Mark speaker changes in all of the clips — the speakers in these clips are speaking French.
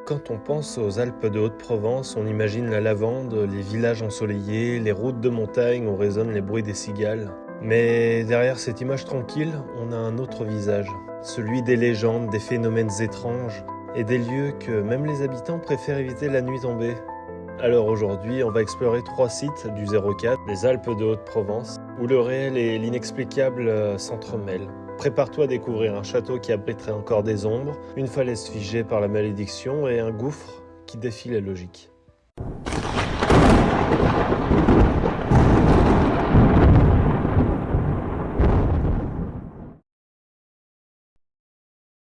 Speaker 1: Quand on pense aux Alpes de Haute-Provence, on imagine la lavande, les villages ensoleillés, les routes de montagne où résonnent les bruits des cigales. Mais derrière cette image tranquille, on a un autre visage, celui des légendes, des phénomènes étranges et des lieux que même les habitants préfèrent éviter la nuit tombée. Alors aujourd'hui, on va explorer 3 sites du 04 des Alpes de Haute-Provence, où le réel et l'inexplicable s'entremêlent. Prépare-toi à découvrir un château qui abriterait encore des ombres, une falaise figée par la malédiction et un gouffre qui défie la logique.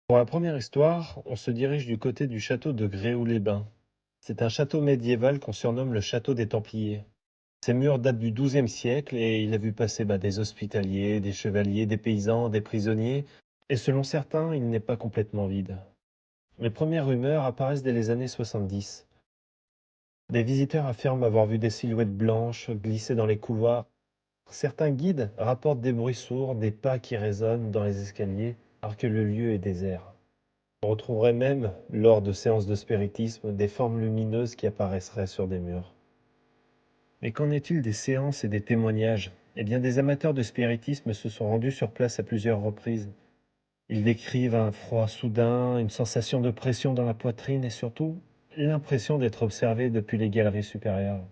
Speaker 1: Pour la première histoire, on se dirige du côté du château de Gréoux-les-Bains. C'est un château médiéval qu'on surnomme le château des Templiers. Ses murs datent du XIIe siècle et il a vu passer des hospitaliers, des chevaliers, des paysans, des prisonniers, et selon certains, il n'est pas complètement vide. Les premières rumeurs apparaissent dès les années 70. Des visiteurs affirment avoir vu des silhouettes blanches glisser dans les couloirs. Certains guides rapportent des bruits sourds, des pas qui résonnent dans les escaliers, alors que le lieu est désert. On retrouverait même, lors de séances de spiritisme, des formes lumineuses qui apparaisseraient sur des murs. Mais qu'en est-il des séances et des témoignages? Eh bien, des amateurs de spiritisme se sont rendus sur place à plusieurs reprises. Ils décrivent un froid soudain, une sensation de pression dans la poitrine et surtout l'impression d'être observés depuis les galeries supérieures.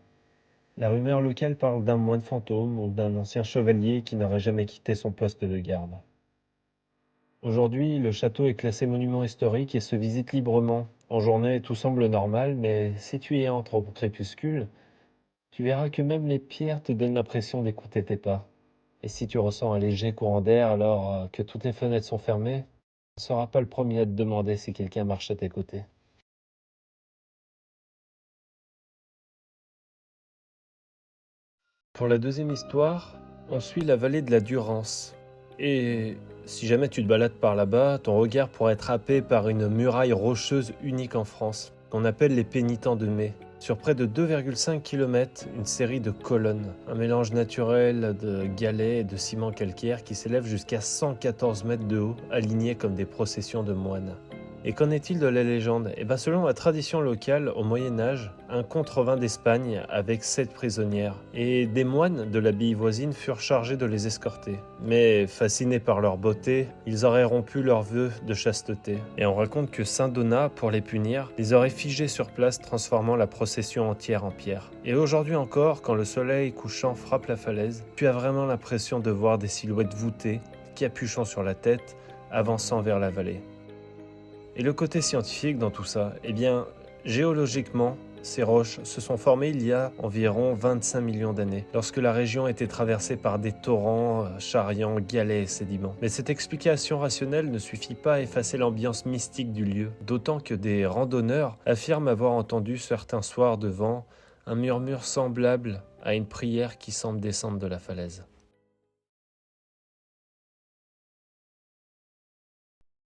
Speaker 1: La rumeur locale parle d'un moine fantôme ou d'un ancien chevalier qui n'aurait jamais quitté son poste de garde. Aujourd'hui, le château est classé monument historique et se visite librement. En journée, tout semble normal, mais si tu y entres au crépuscule, tu verras que même les pierres te donnent l'impression d'écouter tes pas. Et si tu ressens un léger courant d'air alors que toutes les fenêtres sont fermées, tu ne seras pas le premier à te demander si quelqu'un marche à tes côtés. Pour la deuxième histoire, on suit la vallée de la Durance. Et si jamais tu te balades par là-bas, ton regard pourrait être happé par une muraille rocheuse unique en France, qu'on appelle les Pénitents de Mai. Sur près de 2,5 km, une série de colonnes, un mélange naturel de galets et de ciment calcaire qui s'élève jusqu'à 114 mètres de haut, alignés comme des processions de moines. Et qu'en est-il de la légende? Selon la tradition locale, au Moyen-Âge, un comte revint d'Espagne avec 7 prisonnières, et des moines de l'abbaye voisine furent chargés de les escorter. Mais fascinés par leur beauté, ils auraient rompu leurs vœux de chasteté. Et on raconte que Saint Donat, pour les punir, les aurait figés sur place, transformant la procession entière en pierre. Et aujourd'hui encore, quand le soleil couchant frappe la falaise, tu as vraiment l'impression de voir des silhouettes voûtées, capuchons sur la tête, avançant vers la vallée. Et le côté scientifique dans tout ça, géologiquement, ces roches se sont formées il y a environ 25 millions d'années, lorsque la région était traversée par des torrents charriant galets et sédiments. Mais cette explication rationnelle ne suffit pas à effacer l'ambiance mystique du lieu, d'autant que des randonneurs affirment avoir entendu certains soirs de vent un murmure semblable à une prière qui semble descendre de la falaise.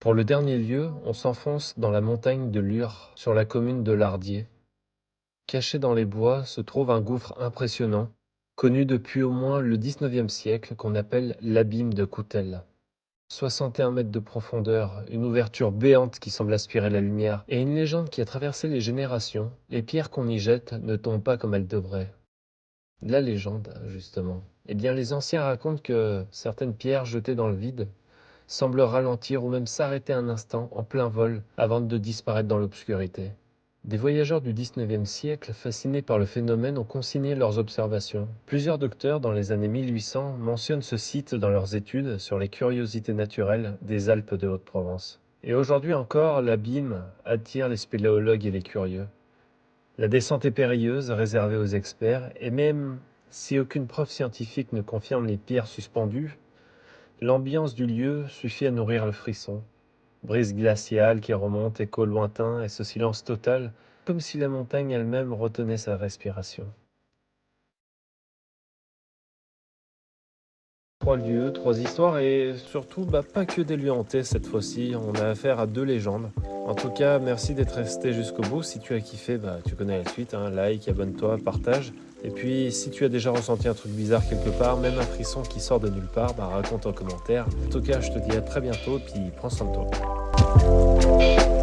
Speaker 1: Pour le dernier lieu, on s'enfonce dans la montagne de Lure, sur la commune de Lardier. Caché dans les bois se trouve un gouffre impressionnant, connu depuis au moins le XIXe siècle, qu'on appelle l'abîme de Coutel. 61 mètres de profondeur, une ouverture béante qui semble aspirer la lumière, et une légende qui a traversé les générations. Les pierres qu'on y jette ne tombent pas comme elles devraient. La légende, justement. Les anciens racontent que certaines pierres jetées dans le vide semble ralentir ou même s'arrêter un instant en plein vol avant de disparaître dans l'obscurité. Des voyageurs du XIXe siècle, fascinés par le phénomène, ont consigné leurs observations. Plusieurs docteurs, dans les années 1800, mentionnent ce site dans leurs études sur les curiosités naturelles des Alpes de Haute-Provence. Et aujourd'hui encore, l'abîme attire les spéléologues et les curieux. La descente est périlleuse, réservée aux experts, et même si aucune preuve scientifique ne confirme les pierres suspendues, l'ambiance du lieu suffit à nourrir le frisson. Brise glaciale qui remonte, écho lointain et ce silence total, comme si la montagne elle-même retenait sa respiration. 3 lieux, 3 histoires et surtout pas que des lieux hantés cette fois-ci, on a affaire à 2 légendes. En tout cas, merci d'être resté jusqu'au bout. Si tu as kiffé, tu connais la suite, like, abonne-toi, partage. Et puis, si tu as déjà ressenti un truc bizarre quelque part, même un frisson qui sort de nulle part, raconte en commentaire. En tout cas, je te dis à très bientôt, puis prends soin de toi.